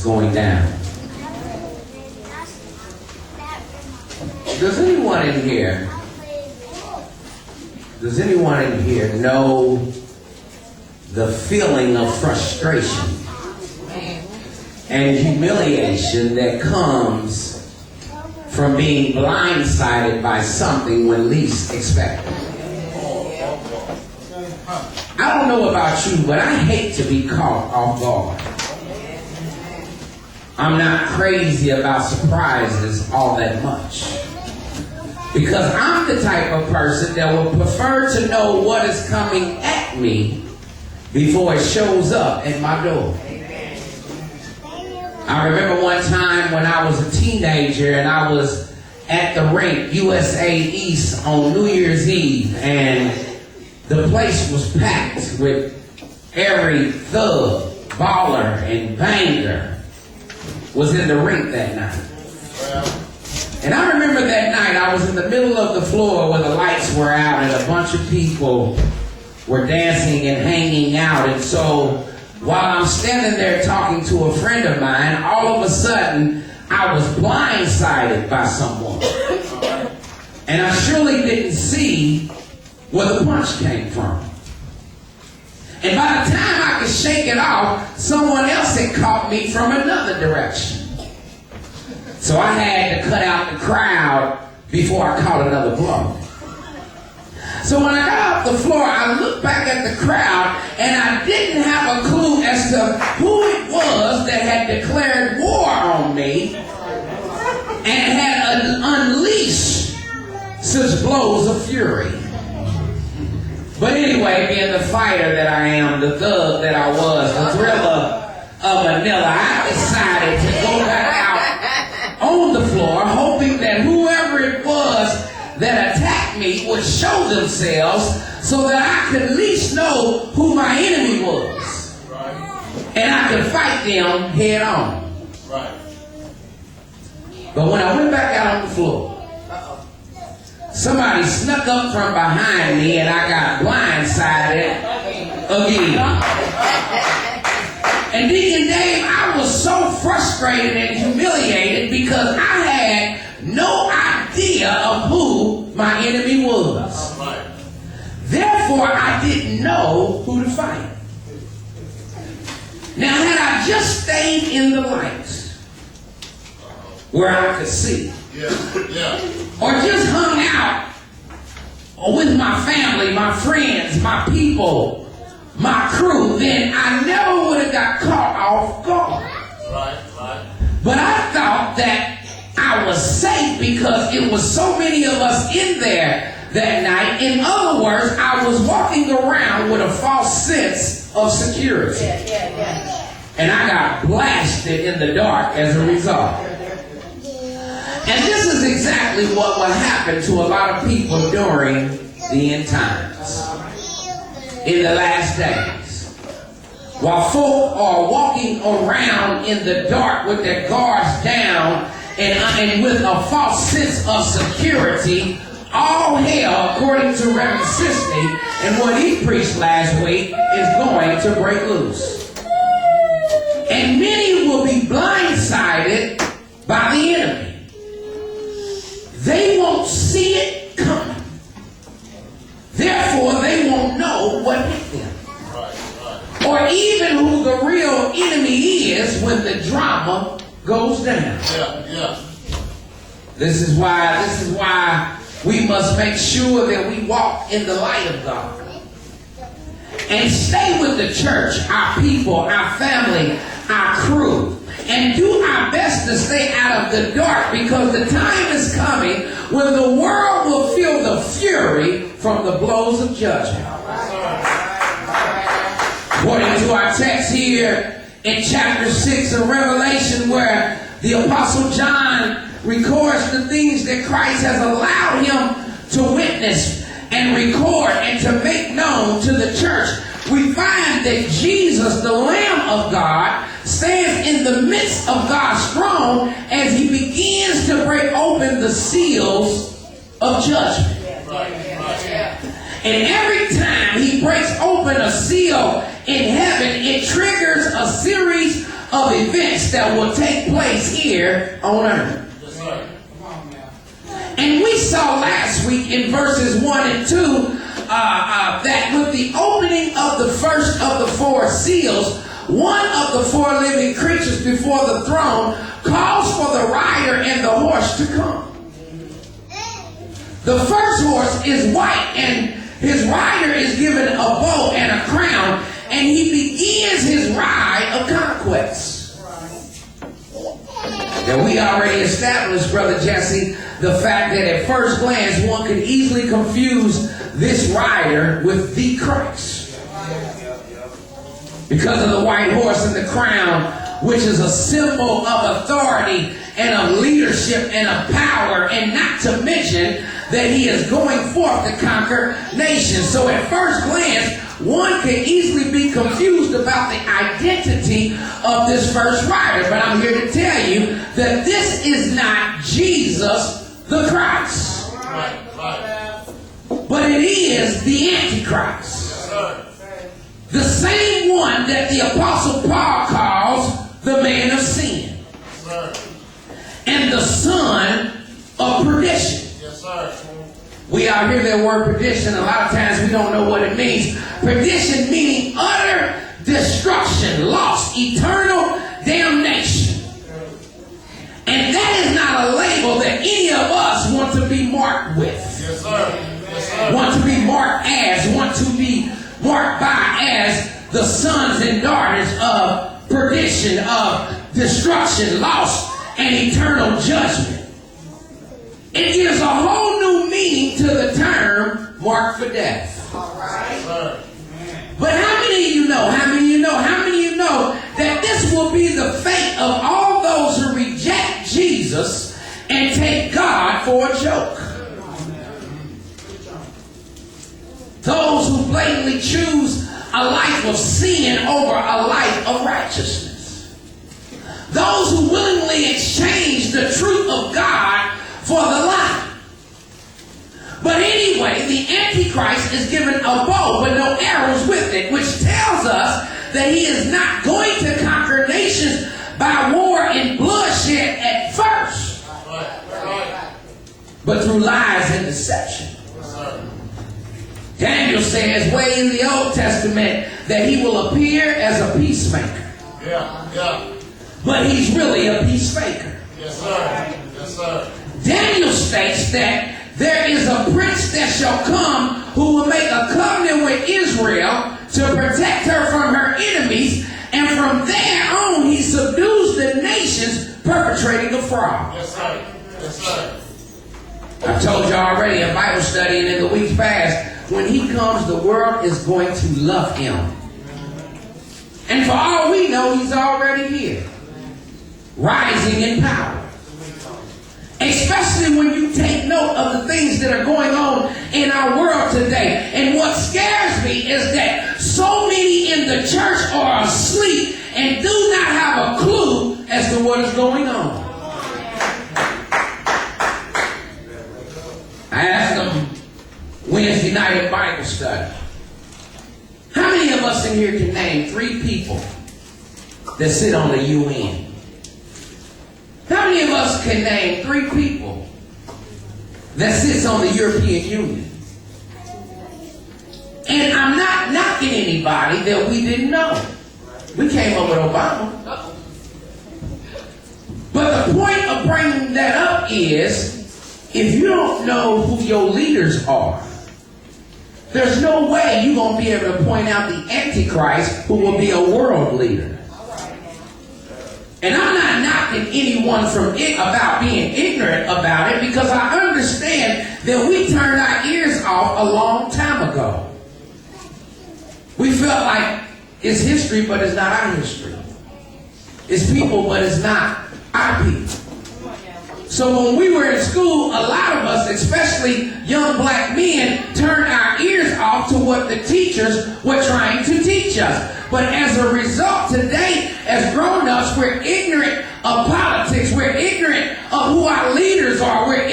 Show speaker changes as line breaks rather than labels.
going down. Does anyone in here know the feeling of frustration and humiliation that comes from being blindsided by something when least expected? I don't know about you, but I hate to be caught off guard. I'm not crazy about surprises all that much, because I'm the type of person that would prefer to know what is coming at me before it shows up at my door. I remember one time when I was a teenager and I was at the rink, USA East, on New Year's Eve, and the place was packed with every thug, baller, and banger was in the rink that night. And I remember that night I was in the middle of the floor where the lights were out and a bunch of people were dancing and hanging out. And so while I'm standing there talking to a friend of mine, all of a sudden I was blindsided by someone. And I surely didn't see where the punch came from. And by the time I could shake it off, someone else had caught me from another direction. So I had to cut out the crowd before I caught another blow. So when I got off the floor, I looked back at the crowd, and I didn't have a clue as to who it was that had declared war on me and had unleashed such blows of fury. But anyway, being the fighter that I am, the thug that I was, the thriller of Manila, I decided to go back out on the floor, hoping that whoever it was that attacked me would show themselves so that I could at least know who my enemy was. And I could fight them head on. But when I went back out on the floor, somebody snuck up from behind me and I got blindsided again. And Deacon Dave, I was so frustrated and humiliated because I had no idea of who my enemy was. Therefore, I didn't know who to fight. Now, had I just stayed in the light where I could see, or just hung out with my family, my friends, my people, my crew, then I never would have got caught off guard. But I thought that I was safe because it was so many of us in there that night. In other words, I was walking around with a false sense of security. And I got blasted in the dark as a result. And this is exactly what will happen to a lot of people during the end times, in the last days. While folk are walking around in the dark with their guards down and with a false sense of security, all hell, according to Reverend Sisley and what he preached last week, is going to break loose. And many will be blindsided by the enemy. They won't see it coming. Therefore, they won't know what hit them. Or even who the real enemy is when the drama goes down. This is why we must make sure that we walk in the light of God. And stay with the church, our people, our family, our crew. And do our best to stay out of the dark, because the time is coming when the world will feel the fury from the blows of judgment. According to our text here in chapter 6 of Revelation, where the Apostle John records the things that Christ has allowed him to witness and record and to make known to the church, we find that Jesus, the Lamb of God, stands in the midst of God's throne as he begins to break open the seals of judgment. And every time he breaks open a seal in heaven, it triggers a series of events that will take place here on earth. And we saw last week in verses 1 and 2 that with the opening of the first of the four seals, one of the four living creatures before the throne calls for the rider and the horse to come. The first horse is white, and his rider is given a bow and a crown, and he begins his ride of conquest. Now, we already established, Brother Jesse, the fact that at first glance one could easily confuse this rider with the Christ, because of the white horse and the crown, which is a symbol of authority and of leadership and of power, and not to mention that he is going forth to conquer nations. So at first glance, one can easily be confused about the identity of this first rider. But I'm here to tell you that this is not Jesus the Christ. But it is the Antichrist. The same one that the Apostle Paul calls the man of sin. And the son of perdition. We all hear that word perdition. A lot of times we don't know what it means. Perdition meaning utter destruction, loss, eternal damnation. And that is not a label that any of us want to be marked with.
Yes, sir. Yes, sir.
Want to be marked as, want to be marked by as the sons and daughters of perdition, of destruction, loss, and eternal judgment. It gives a whole new meaning to the term marked for death.
All right.
But how many of you know, that this will be the fate of all those who reject Jesus and take God for a joke? Those who blatantly choose a life of sin over a life of righteousness. Those who willingly exchange the truth of God for the lie. But anyway, the Antichrist is given a bow but no arrows with it, which tells us that he is not going to conquer nations by war and bloodshed at first, but through lies and deception. Daniel says way in the Old Testament that he will appear as a peacemaker. But he's really a peacemaker.
Yes, sir. Yes, sir.
Daniel states that there is a prince that shall come who will make a covenant with Israel to protect her from her enemies, and from there on he subdues the nations perpetrating a fraud.
Yes, sir. Yes, sir.
I told you already in Bible study and in the weeks past, when he comes, the world is going to love him. And for all we know, he's already here, rising in power. Especially when you take note of the things that are going on in our world today. And what scares me is that so many in the church are asleep and do not have a clue as to what is going on. I asked them Wednesday night at Bible study, how many of us in here can name 3 people that sit on the UN? How many of us can name 3 people that sits on the European Union? And I'm not knocking anybody that we didn't know. We came up with Obama. But the point of bringing that up is, if you don't know who your leaders are, there's no way you're going to be able to point out the Antichrist who will be a world leader. And I'm not knocking anyone from it about being ignorant about it, because I understand that we turned our ears off a long time ago. We felt like it's history, but it's not our history. It's people, but it's not our people. So when we were in school, a lot of us, especially young black men, turned our ears off to what the teachers were trying to teach us. But as a result, today, as grown-ups, we're ignorant of politics. We're ignorant of who our leaders are. We're